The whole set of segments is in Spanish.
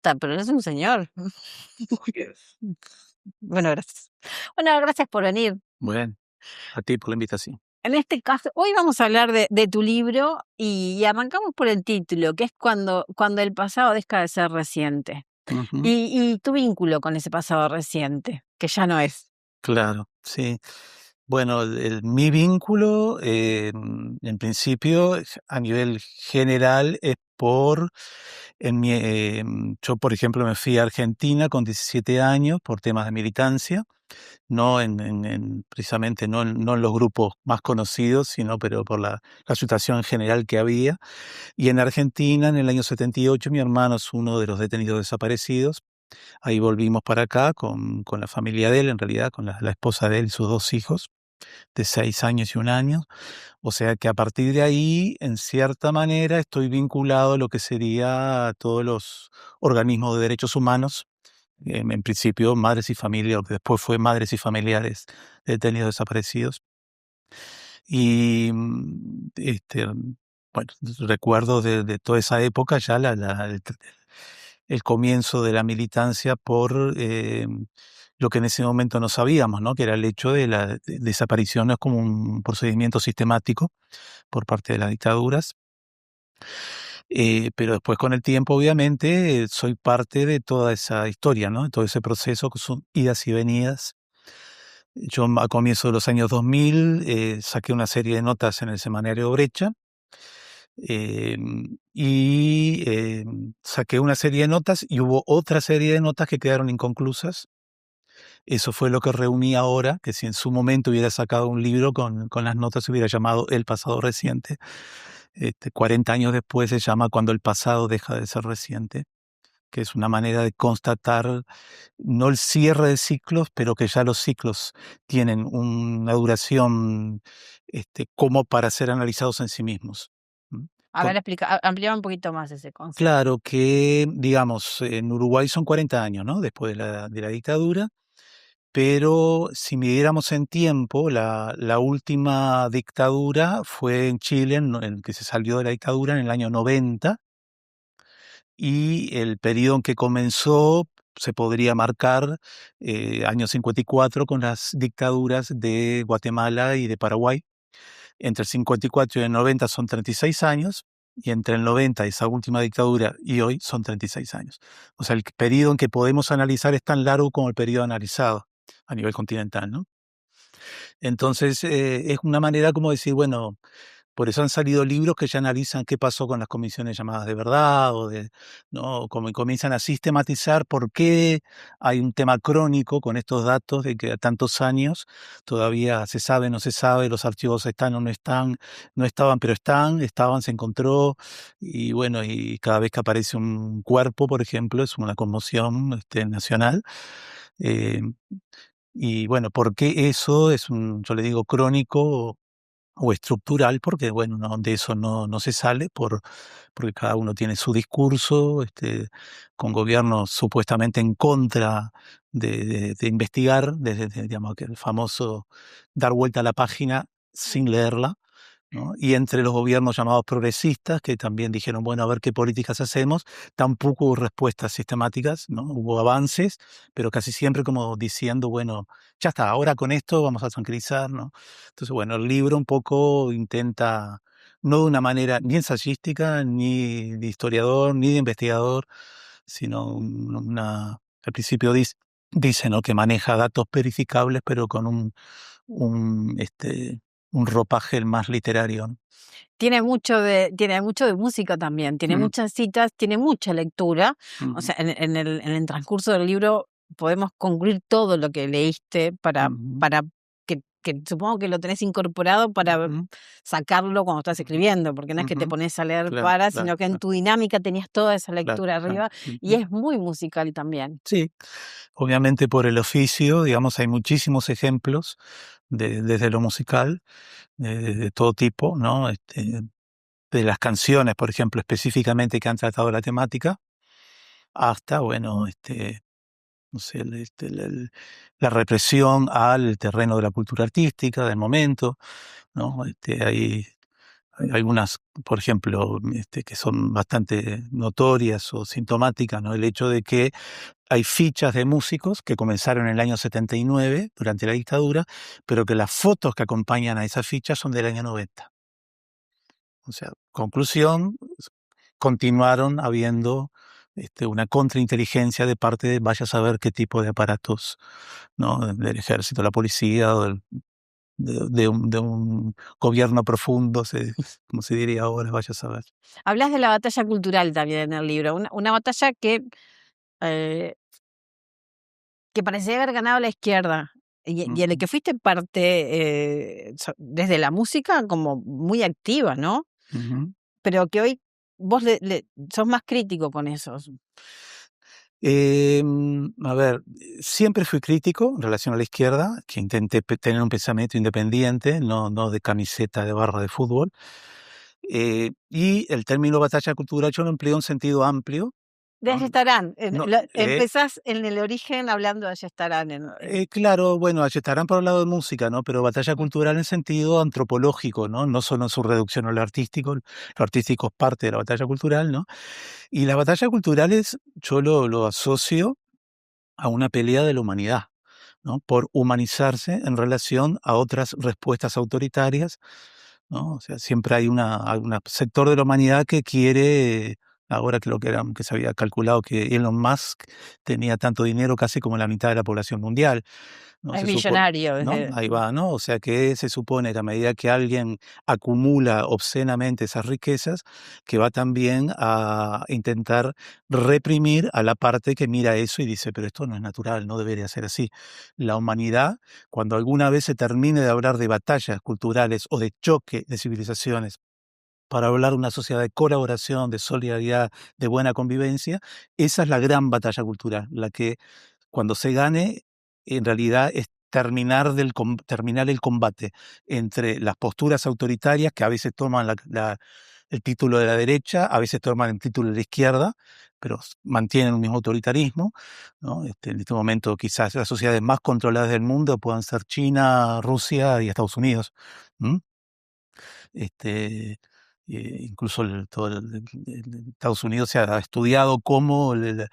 nota, pero no es un señor. Bueno, gracias. Bueno, gracias por venir. Bueno, a ti por la invitación. En este caso, hoy vamos a hablar de tu libro y arrancamos por el título, que es cuando el pasado deja de ser reciente. Ujú, Y tu vínculo con ese pasado reciente, que ya no es. claro, sí. Bueno, mi vínculo, en principio, a nivel general, es yo, por ejemplo, me fui a Argentina con 17 años por temas de militancia, no precisamente no en los grupos más conocidos, sino pero por la situación general que había. Y en Argentina, en el año 78, mi hermano es uno de los detenidos desaparecidos. Ahí volvimos para acá con la familia de él, en realidad, con la esposa de él y sus dos hijos, de 6 años y 1 año. O sea que a partir de ahí, en cierta manera, estoy vinculado a lo que sería todos los organismos de derechos humanos, en principio Madres y Familia, lo que después fue Madres y Familiares de Detenidos Desaparecidos. Y bueno, recuerdo de toda esa época ya el comienzo de la militancia por lo que en ese momento no sabíamos, ¿no? Que era el hecho de la desaparición, es como un procedimiento sistemático por parte de las dictaduras. Pero después con el tiempo, obviamente, soy parte de toda esa historia, ¿no? De todo ese proceso que son idas y venidas. Yo a comienzos de los años 2000 saqué una serie de notas en el semanario Brecha, saqué una serie de notas y hubo otra serie de notas que quedaron inconclusas. Eso fue lo que reuní ahora, que si en su momento hubiera sacado un libro con las notas se hubiera llamado El pasado reciente. 40 años después se llama Cuando el pasado deja de ser reciente, que es una manera de constatar no el cierre de ciclos, pero que ya los ciclos tienen una duración como para ser analizados en sí mismos. ¿Mm? A ver, ampliaba un poquito más ese concepto. Claro que, digamos, en Uruguay son 40 años, ¿no? Después de la dictadura, pero si midiéramos en tiempo, la última dictadura fue en Chile, en que se salió de la dictadura en el año 90, y el periodo en que comenzó se podría marcar año 54 con las dictaduras de Guatemala y de Paraguay. Entre el 54 y el 90 son 36 años, y entre el 90 y esa última dictadura y hoy son 36 años. O sea, el periodo en que podemos analizar es tan largo como el periodo analizado a nivel continental, ¿no? Entonces, es una manera como decir, bueno, por eso han salido libros que ya analizan qué pasó con las comisiones llamadas de verdad, ¿no? Como comienzan a sistematizar por qué hay un tema crónico con estos datos de que a tantos años todavía se sabe, no se sabe, los archivos están o no están, no estaban, pero estaban, se encontró, y bueno, y cada vez que aparece un cuerpo, por ejemplo, es una conmoción nacional. Eh, y bueno, ¿por qué eso es yo le digo crónico o estructural? Porque bueno, de eso no se sale porque cada uno tiene su discurso, con gobiernos supuestamente en contra de investigar, digamos, que el famoso dar vuelta a la página sin leerla, ¿no? Y entre los gobiernos llamados progresistas, que también dijeron, bueno, a ver qué políticas hacemos, tampoco hubo respuestas sistemáticas, ¿no? Hubo avances, pero casi siempre como diciendo, bueno, ya está, ahora con esto vamos a tranquilizar, ¿no? Entonces, bueno, el libro un poco intenta, no de una manera ni ensayística, ni de historiador, ni de investigador, sino al principio dice, ¿no? Que maneja datos verificables, pero con un, este, un ropaje más literario, ¿no? Tiene mucho de música también, tiene Mm, muchas citas, tiene mucha lectura. O mm, sea, en el transcurso del libro podemos concluir todo lo que leíste mm, para que supongo que lo tenés incorporado para mm, sacarlo cuando estás mm, escribiendo, porque no es que te mm. pones a leer Claro, sino claro, que en claro, tu dinámica tenías toda esa claro, lectura claro. arriba y es muy musical también. Sí, obviamente por el oficio, digamos, hay muchísimos ejemplos desde lo musical, de todo tipo, ¿no? De las canciones, por ejemplo, específicamente que han tratado la temática, hasta, bueno, no sé, la represión al terreno de la cultura artística del momento, ¿no? Hay algunas, por ejemplo, que son bastante notorias o sintomáticas, ¿no? El hecho de que hay fichas de músicos que comenzaron en el año 79, durante la dictadura, pero que las fotos que acompañan a esas fichas son del año 90. O sea, conclusión, continuaron habiendo una contrainteligencia de parte de vaya a saber qué tipo de aparatos, ¿no? Del ejército, la policía o de un gobierno profundo, como se diría ahora, vaya a saber. Hablas de la batalla cultural también en el libro, una batalla eh, que parecía haber ganado la izquierda y en la que fuiste parte desde la música como muy activa, ¿no? Ujú. Pero que hoy vos sos más crítico con eso. A ver, siempre fui crítico en relación a la izquierda, que intenté tener un pensamiento independiente, no de camiseta de barra de fútbol. Y el término batalla cultural yo lo empleo en sentido amplio, De ¿no? Ayestarán, No, empezás en el origen hablando de Ayestarán. claro, bueno, estarán por el lado de música, ¿no? Pero batalla Mm. cultural en sentido antropológico, ¿no? No solo en su reducción a lo artístico es parte de la batalla cultural, ¿no? Y la batalla cultural yo lo asocio a una pelea de la humanidad, ¿no? Por humanizarse en relación a otras respuestas autoritarias, ¿no? O sea, siempre hay un sector de la humanidad que quiere, ahora que que se había calculado que Elon Musk tenía tanto dinero casi como la mitad de la población mundial. ¿No? Es millonario. ¿No? Ahí va, ¿no? O sea que se supone que a medida que alguien acumula obscenamente esas riquezas, que va también a intentar reprimir a la parte que mira eso y dice, pero esto no es natural, no debería ser así. La humanidad, cuando alguna vez se termine de hablar de batallas culturales o de choque de civilizaciones, para hablar de una sociedad de colaboración, de solidaridad, de buena convivencia, esa es la gran batalla cultural, la que cuando se gane, en realidad es terminar el combate entre las posturas autoritarias que a veces toman el título de la derecha, a veces toman el título de la izquierda, pero mantienen un mismo autoritarismo, ¿no? En este momento quizás las sociedades más controladas del mundo puedan ser China, Rusia y Estados Unidos. ¿Mm? Este, Incluso Estados Unidos se ha estudiado cómo el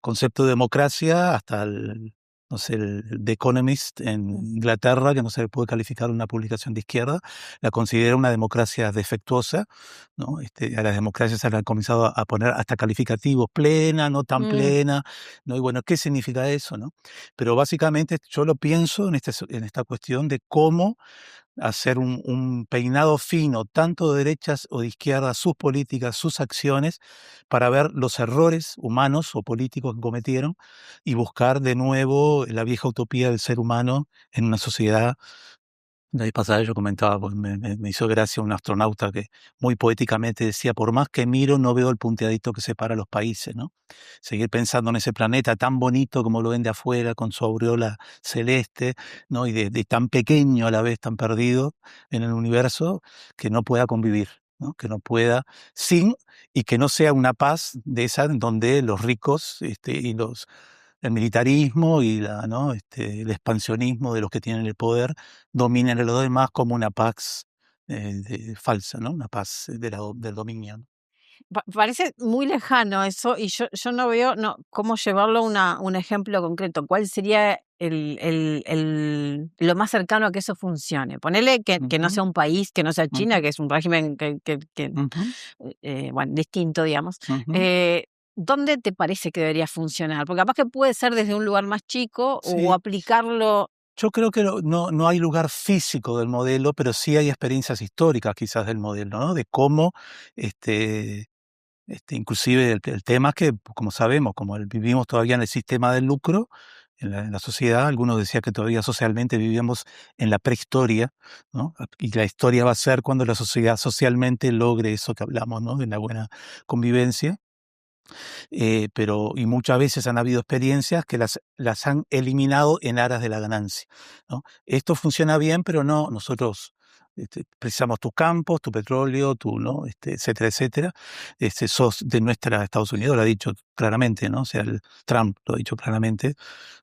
concepto de democracia, hasta no sé, el The Economist en Inglaterra, que no se le puede calificar una publicación de izquierda, la considera una democracia defectuosa, ¿no? A las democracias se le han comenzado a poner hasta calificativos, plena, no tan Mm. plena, ¿no? Y bueno, ¿qué significa eso, no? Pero básicamente yo lo pienso en esta cuestión de cómo hacer un peinado fino, tanto de derechas o de izquierdas, sus políticas, sus acciones, para ver los errores humanos o políticos que cometieron y buscar de nuevo la vieja utopía del ser humano en una sociedad. La vez pasada yo comentaba, pues me hizo gracia un astronauta que muy poéticamente decía, por más que miro, no veo el punteadito que separa los países, ¿no? Seguir pensando en ese planeta tan bonito como lo ven de afuera, con su aureola celeste, ¿no? Y de tan pequeño a la vez, tan perdido en el universo, que no pueda convivir, ¿no? Que no pueda, y que no sea una paz de esa en donde los ricos y el militarismo y ¿no? El expansionismo de los que tienen el poder dominen a los demás como una paz falsa, ¿no? Una paz del dominio, ¿no? Parece muy lejano eso y yo no veo cómo llevarlo a un ejemplo concreto. ¿Cuál sería lo más cercano a que eso funcione? Ponele que no sea Ujú, un país, que no sea China, ujú, que es un régimen ujú, bueno, distinto, digamos. ujú. Eh, ¿Dónde te parece que debería funcionar? Porque capaz que puede ser desde un lugar más chico o Sí, aplicarlo. yo creo que no hay lugar físico del modelo, pero sí hay experiencias históricas quizás del modelo, ¿no? De cómo este, inclusive el tema es que, como sabemos, como vivimos todavía en el sistema del lucro, en la sociedad, algunos decían que todavía socialmente vivíamos en la prehistoria, ¿no? Y la historia va a ser cuando la sociedad socialmente logre eso que hablamos, ¿no? De una buena convivencia. Y muchas veces han habido experiencias que las han eliminado en aras de la ganancia, ¿no? Esto funciona bien, pero no, nosotros precisamos tus campos, tu petróleo, ¿no? Etcétera, etcétera. Sos de nuestra Estados Unidos, lo ha dicho claramente, ¿no? O sea, Trump lo ha dicho claramente,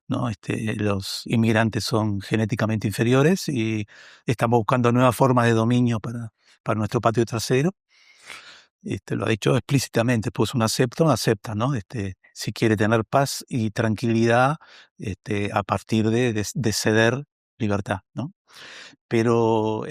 ¿no? Los inmigrantes son genéticamente inferiores y estamos buscando nuevas formas de dominio para nuestro patio trasero. Lo ha dicho explícitamente, pues uno acepta, ¿no? Si quiere tener paz y tranquilidad, a partir de ceder libertad, ¿no? Pero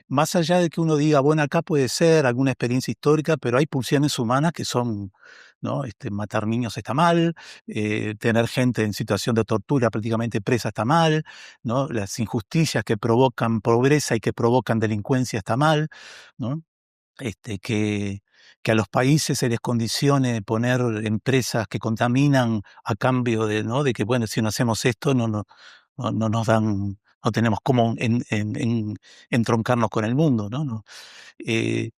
más allá de que uno diga, bueno, acá puede ser alguna experiencia histórica, pero hay pulsiones humanas que son, ¿no? Matar niños está mal, tener gente en situación de tortura prácticamente presa está mal, ¿no? Las injusticias que provocan pobreza y que provocan delincuencia está mal, ¿no? Que a los países se les condicione poner empresas que contaminan a cambio de, ¿no? De que, bueno, si no hacemos esto, no nos dan, no tenemos cómo entroncarnos con el mundo, ¿no? Eh,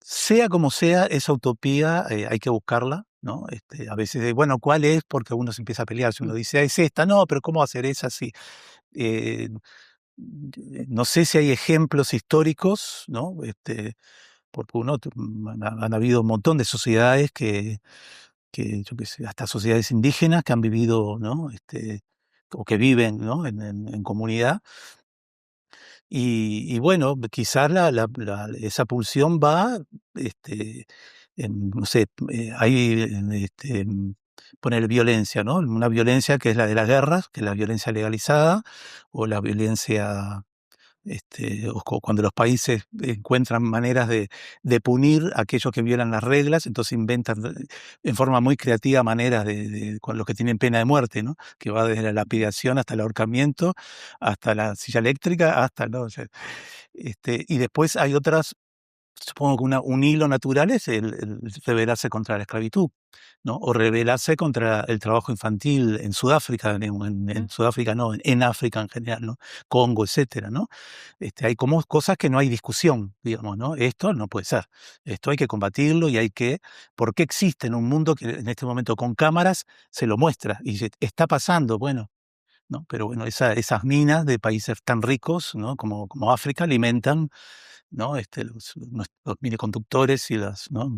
Sea como sea, esa utopía hay que buscarla, ¿no? A veces, bueno, ¿cuál es? Porque uno se empieza a pelear. Si uno dice, es esta, no, pero ¿cómo hacer esa? Sí. Eh, no sé si hay ejemplos históricos, ¿no? Porque han habido un montón de sociedades yo qué sé, hasta sociedades indígenas que han vivido, ¿no? O que viven, ¿no? En comunidad. Y bueno, quizás esa pulsión va, no sé, hay, poner violencia, ¿no? Una violencia que es la de las guerras, que es la violencia legalizada, o la violencia cuando los países encuentran maneras de punir a aquellos que violan las reglas, entonces inventan en forma muy creativa maneras con los que tienen pena de muerte, ¿no? Que va desde la lapidación hasta el ahorcamiento, hasta la silla eléctrica, hasta, ¿no? O sea, y después hay otras. Supongo que un hilo natural es el rebelarse contra la esclavitud, ¿no? O rebelarse contra el trabajo infantil en Sudáfrica, en Sudáfrica no, en África en general, ¿no? Congo, etcétera, ¿no? Hay como cosas que no hay discusión, digamos, ¿no? Esto no puede ser. Esto hay que combatirlo y ¿por qué existe en un mundo que en este momento con cámaras se lo muestra? Y está pasando, bueno, ¿no? Pero bueno, esas minas de países tan ricos, ¿no? Como África alimentan, ¿no? Los miniconductores y ¿no?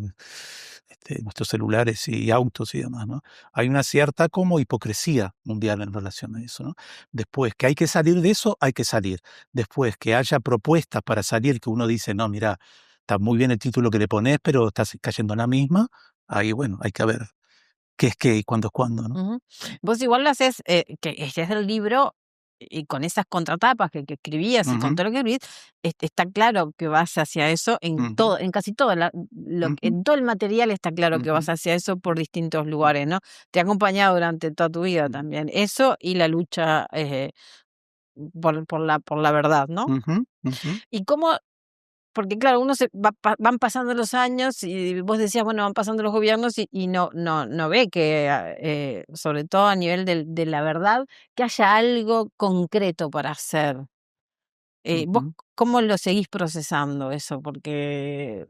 Nuestros celulares y autos y demás, ¿no? Hay una cierta como hipocresía mundial en relación a eso, ¿no? Después que hay que salir de eso, hay que salir. Después que haya propuestas para salir que uno dice, no, mira, está muy bien el título que le pones, pero estás cayendo en la misma. Ahí, bueno, hay que ver qué es qué y cuándo es cuándo, ¿no? Ujú. Vos igual lo haces, que es del libro y con esas contratapas que escribías y con todo lo que escribís, está claro que vas hacia eso en todo, en casi todo, en todo el material está claro que vas hacia eso por distintos lugares, ¿no? Te ha acompañado durante toda tu vida también, eso y la lucha por la verdad, ¿no? ¿Y cómo? Porque claro, uno van pasando los años y vos decías, bueno, van pasando los gobiernos y no ve que, sobre todo a nivel de la verdad, que haya algo concreto para hacer. ¿Vos cómo lo seguís procesando eso? Porque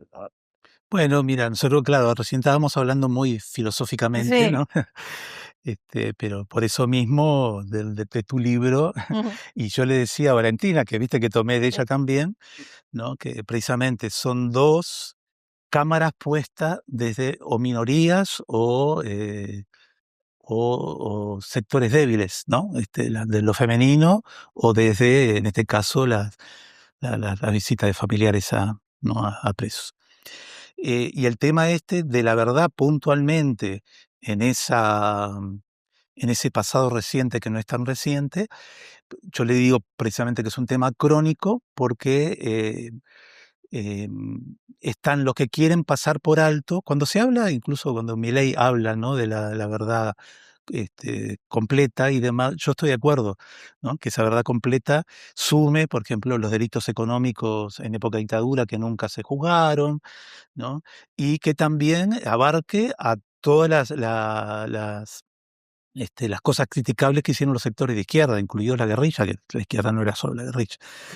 Bueno, mira, nosotros, claro, recién estábamos hablando muy filosóficamente, sí. ¿no? Pero por eso mismo de tu libro, Ujú. y yo le decía a Valentina, que viste que tomé de ella también, ¿no? Que precisamente son dos cámaras puestas desde o minorías o sectores débiles, ¿no? De lo femenino o desde, en este caso, la visita de familiares ¿no? a presos. Y el tema de la verdad puntualmente en en ese pasado reciente que no es tan reciente, yo le digo precisamente que es un tema crónico porque están los que quieren pasar por alto. Cuando se habla, incluso cuando Milei habla, ¿no? De la verdad completa y demás, yo estoy de acuerdo, ¿no? Que esa verdad completa sume, por ejemplo, los delitos económicos en época de dictadura que nunca se juzgaron, ¿no? Y que también abarque a todas las cosas criticables que hicieron los sectores de izquierda, incluido la guerrilla, que la izquierda no era solo la guerrilla,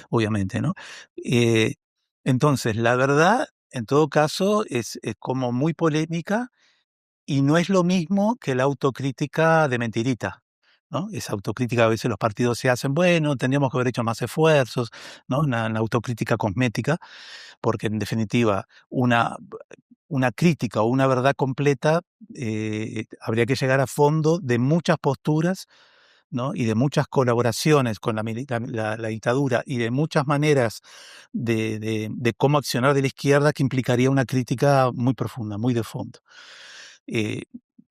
obviamente, ¿no? Eh, entonces, la verdad, en todo caso, es como muy polémica y no es lo mismo que la autocrítica de mentirita, ¿no? Esa autocrítica a veces los partidos se hacen, bueno, tendríamos que haber hecho más esfuerzos, ¿no? Una autocrítica cosmética, porque en definitiva una crítica o una verdad completa habría que llegar a fondo de muchas posturas, ¿no? Y de muchas colaboraciones con la dictadura y de muchas maneras de cómo accionar de la izquierda que implicaría una crítica muy profunda, muy de fondo. Eh,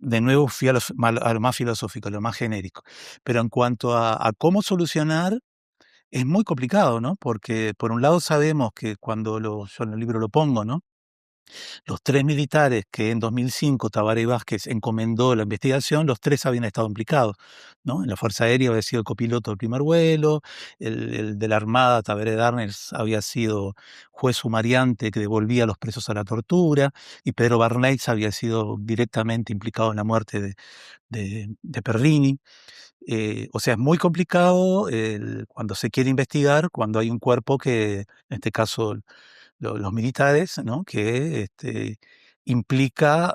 de nuevo fui a lo más filosófico, a lo más genérico. Pero en cuanto a cómo solucionar, es muy complicado, ¿no? Porque por un lado sabemos que cuando yo en el libro lo pongo, ¿no? Los 3 militares que en 2005 Tabaré Vázquez encomendó la investigación, los 3 habían estado implicados, ¿no? En la Fuerza Aérea había sido el copiloto del primer vuelo, el de la Armada, Tabaré Darnes, había sido juez sumariante que devolvía a los presos a la tortura, y Pedro Barneix había sido directamente implicado en la muerte de Perrini. O sea, es muy complicado cuando se quiere investigar, cuando hay un cuerpo que, en este caso los militares, ¿no? Que implica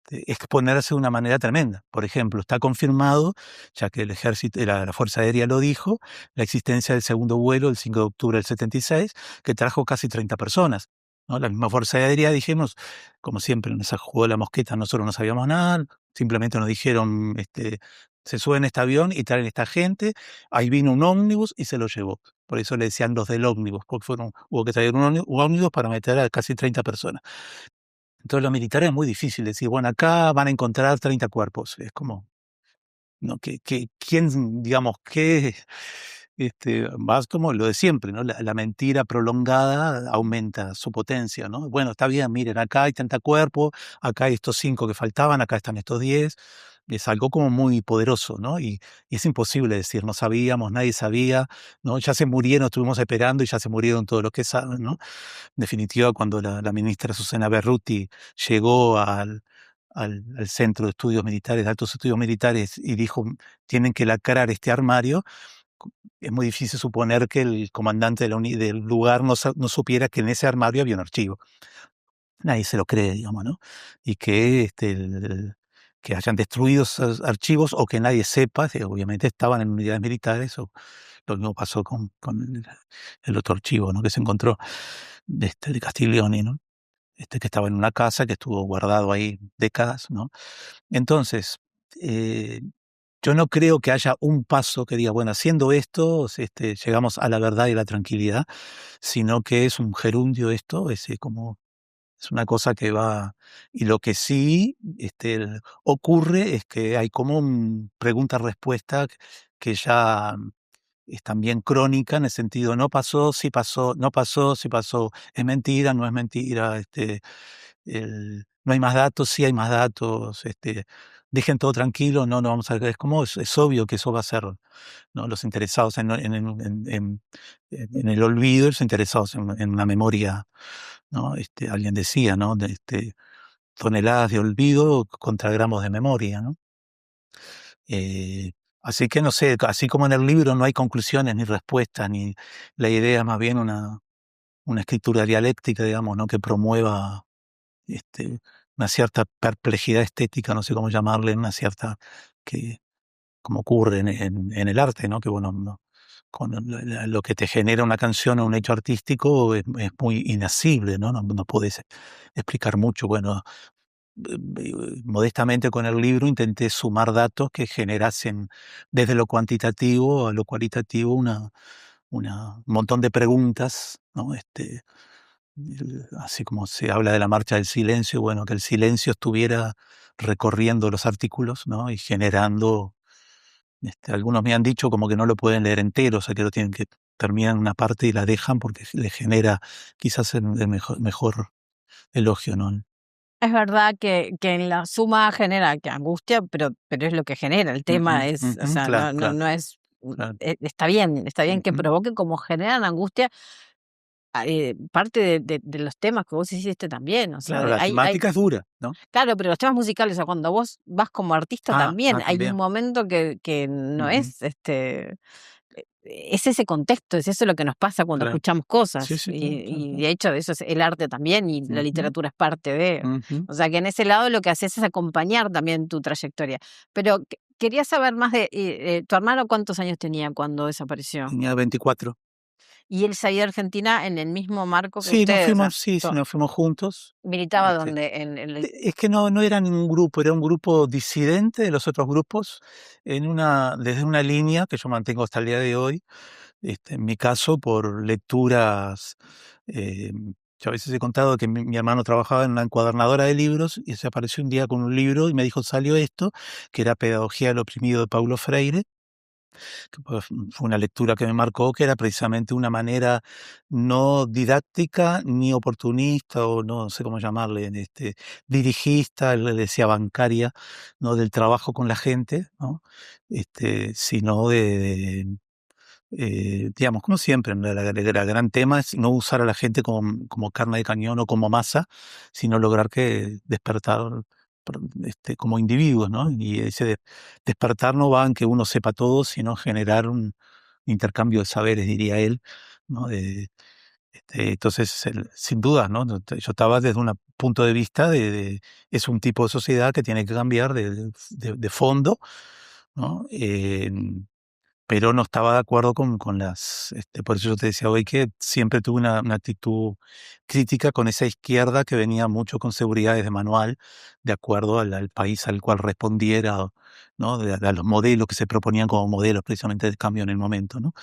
exponerse de una manera tremenda. Por ejemplo, está confirmado, ya que el ejército, la Fuerza Aérea lo dijo, la existencia del segundo vuelo el 5 de octubre del 76, que trajo casi 30 personas. ¿No? La misma Fuerza Aérea, dijimos, como siempre, nos jugó la mosqueta, nosotros no sabíamos nada, simplemente nos dijeron, se suben a este avión y traen esta gente, ahí vino un ómnibus y se lo llevó. Por eso le decían los del ómnibus, porque hubo que traer un ómnibus para meter a casi 30 personas. Entonces los militares es muy difícil decir, bueno, acá van a encontrar 30 cuerpos. Es como, ¿no? ¿Quién, digamos, qué? Más como lo de siempre, ¿no? La mentira prolongada aumenta su potencia, ¿no? Bueno, está bien, miren, acá hay 30 cuerpos, acá hay estos 5 que faltaban, acá están estos 10. Es algo como muy poderoso, ¿no? Y es imposible decir, no sabíamos, nadie sabía, ¿no? Ya se murieron, estuvimos esperando y ya se murieron todos los que saben, ¿no? En definitiva, cuando la ministra Susana Berruti llegó al Centro de Estudios Militares, de Altos Estudios Militares, y dijo, tienen que lacrar este armario, es muy difícil suponer que el comandante del lugar no supiera que en ese armario había un archivo. Nadie se lo cree, digamos, ¿no? Y que, que hayan destruido esos archivos o que nadie sepa, obviamente estaban en unidades militares, o lo mismo pasó con el otro archivo, ¿no? Que se encontró de Castiglioni, ¿no? Que estaba en una casa que estuvo guardado ahí décadas, ¿no? Entonces, yo no creo que haya un paso que diga, bueno, haciendo esto, llegamos a la verdad y la tranquilidad, sino que es un gerundio esto, es una cosa que va. Y lo que sí ocurre es que hay como un pregunta-respuesta que ya es también crónica en el sentido, no pasó, sí pasó, no pasó, sí pasó, es mentira, no es mentira, no hay más datos, sí hay más datos, dejen todo tranquilo, no vamos a ver, es obvio que eso va a ser, ¿no? Los interesados en el olvido, los interesados en una memoria, ¿no? Alguien decía, ¿no? Toneladas de olvido contra gramos de memoria, ¿no? Así que no sé, así como en el libro no hay conclusiones ni respuestas, ni la idea es más bien una escritura dialéctica, digamos, ¿no? Que promueva una cierta perplejidad estética, no sé cómo llamarle, una cierta, como ocurre en el arte, ¿no? Que bueno, con lo que te genera una canción o un hecho artístico es muy inasible, ¿no? No puedes explicar mucho. Bueno, modestamente con el libro intenté sumar datos que generasen desde lo cuantitativo a lo cualitativo un montón de preguntas, ¿no? Así como se habla de la marcha del silencio, bueno, que el silencio estuviera recorriendo los artículos, ¿no? Y generando, algunos me han dicho como que no lo pueden leer entero, o sea que lo tienen que terminar en una parte y la dejan porque le genera quizás el mejor elogio, ¿no? Es verdad que en la suma genera que angustia, pero es lo que genera. El tema es, o sea, Claro, claro, no es, claro. está bien que provoque como generan angustia parte de los temas que vos hiciste también. O sea, Claro, la temática es dura, ¿no? claro, pero los temas musicales, o sea, cuando vos vas como artista también, hay un También. momento que no Ujú. es es ese contexto, es eso lo que nos pasa cuando Claro. escuchamos Sí, cosas. sí, claro, claro, Y claro. de hecho, eso es el arte también, y la Ujú, literatura es parte de. ujú. O sea, que en ese lado lo que haces es acompañar también tu trayectoria. Pero quería saber más de tu hermano, ¿cuántos años tenía cuando desapareció? Tenía 24. Y él salía de Argentina en el mismo marco que Sí, ustedes. O sea, sí, nos fuimos juntos. militaba Este, donde en el. es que no era ningún grupo, era un grupo disidente de los otros grupos, desde una línea que yo mantengo hasta el día de hoy. En mi caso, por lecturas, yo a veces he contado que mi hermano trabajaba en una encuadernadora de libros y se apareció un día con un libro y me dijo, salió esto, que era Pedagogía del oprimido de Paulo Freire, que pues, fue una lectura que me marcó, que era precisamente una manera no didáctica ni oportunista, o no sé cómo llamarle, dirigista, le decía bancaria, ¿no? Del trabajo con la gente, ¿no? Sino digamos, como siempre, ¿no? El gran tema es no usar a la gente como carne de cañón o como masa, sino lograr que despertar como individuos, ¿no? Y ese despertar no va en que uno sepa todo, sino generar un intercambio de saberes, diría él, ¿no? Entonces, sin duda, ¿no? Yo estaba desde un punto de vista es un tipo de sociedad que tiene que cambiar de fondo, ¿no? Pero no estaba de acuerdo con por eso yo te decía hoy que siempre tuve una actitud crítica con esa izquierda que venía mucho con seguridades de manual, de acuerdo al país al cual respondiera, ¿no? A los modelos que se proponían como modelos precisamente de cambio en el momento, ¿no?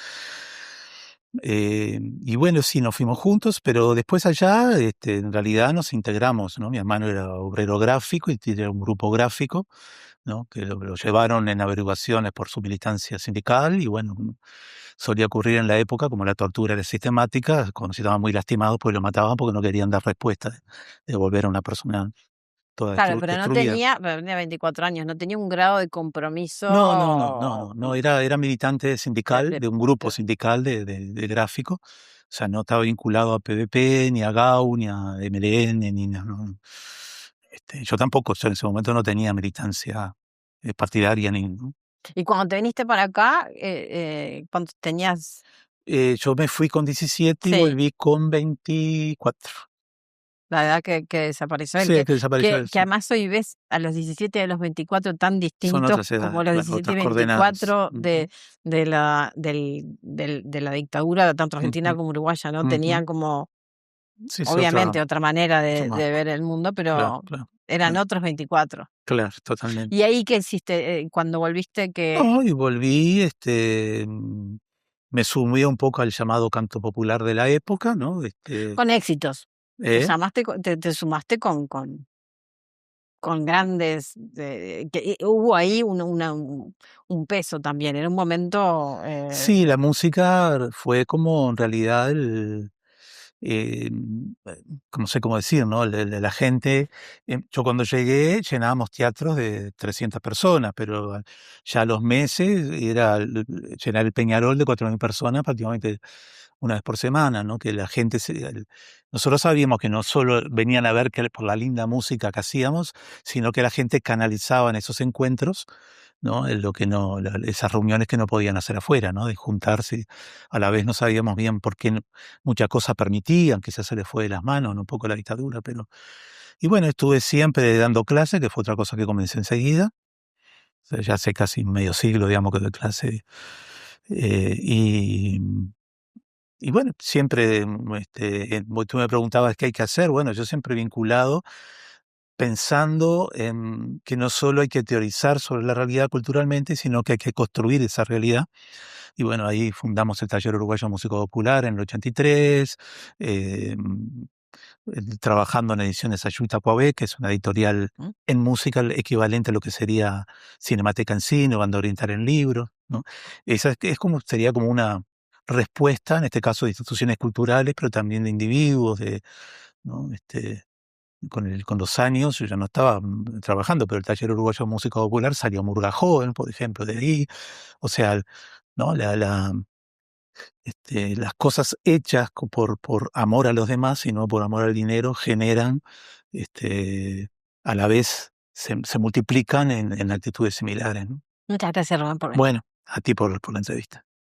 Y bueno, sí, nos fuimos juntos, pero después allá, en realidad nos integramos, ¿no? Mi hermano era obrero gráfico y tiene un grupo gráfico, ¿no? Que lo llevaron en averiguaciones por su militancia sindical y bueno, solía ocurrir en la época, como la tortura era sistemática, cuando se estaban muy lastimados, pues lo mataban porque no querían dar respuesta de volver a una persona toda Claro, pero destruida. pero tenía 24 años, no tenía un grado de No, compromiso. era militante de, sindical, de- de un grupo de- sindical de gráfico, o sea, no estaba vinculado a PVP, ni a GAU, ni a MLN, ni nada. No. Yo tampoco, yo en ese momento no tenía militancia partidaria ni. ¿No? Y cuando te viniste para acá, ¿cuántos tenías? Yo me fui con 17 y Sí, volví con 24. la edad que desapareció él, Sí, que desapareció que eso. además hoy ves a los 17 y a los 24 tan Son distintos otras edades, como los claro, 17 y otras coordenadas. 24 Ujú, de la dictadura, tanto argentina ujú, como uruguaya, ¿no? ujú. Tenían como, Sí, sí, obviamente, otra manera otro de ver marco. el mundo, Claro, pero claro, eran claro, otros 24. claro, totalmente. ¿Y ahí qué hiciste cuando volviste? No, y volví, me sumí un poco al llamado canto popular de la época, ¿no? Con éxitos. Te ¿Eh? llamaste, te sumaste con grandes, hubo ahí un peso también, en un momento. Sí, la música fue como en realidad no sé cómo decir, ¿no? La gente, yo cuando llegué llenábamos teatros de 300 personas, pero ya a los meses era llenar el Peñarol de 4.000 personas prácticamente una vez por semana, ¿no? Que la gente, nosotros sabíamos que no solo venían a ver por la linda música que hacíamos, sino que la gente canalizaba en esos encuentros, ¿no? En lo que no, esas reuniones que no podían hacer afuera, ¿no? De juntarse. A la vez no sabíamos bien por qué muchas cosas permitían, quizás se les fue de las manos, ¿no? Un poco la dictadura, pero. Y bueno, estuve siempre dando clases, que fue otra cosa que comencé enseguida. O sea, ya hace casi medio siglo, digamos, que doy clase. Eh, y, y bueno, siempre, tú me preguntabas qué hay que hacer. Bueno, yo siempre vinculado pensando en que no solo hay que teorizar sobre la realidad culturalmente, sino que hay que construir esa realidad. Y bueno, ahí fundamos el Taller Uruguayo de Música Popular en el 83, eh, trabajando en Ediciones Ayuita Poabé, que es una editorial ¿Mm? en música equivalente a lo que sería Cinemateca en cine o Banda Oriental en libros, ¿no? Esa sería como una respuesta, en este caso de instituciones culturales, pero también de individuos, ¿no? Con los años yo ya no estaba trabajando, pero el Taller Uruguayo de Música Popular salió Murga Joven, por ejemplo, de ahí. O sea, ¿no? Las cosas hechas por amor a los demás y no por amor al dinero generan, a la vez se multiplican en actitudes similares, ¿no? Muchas gracias, Rubén, por venir. Bueno, a ti por la entrevista.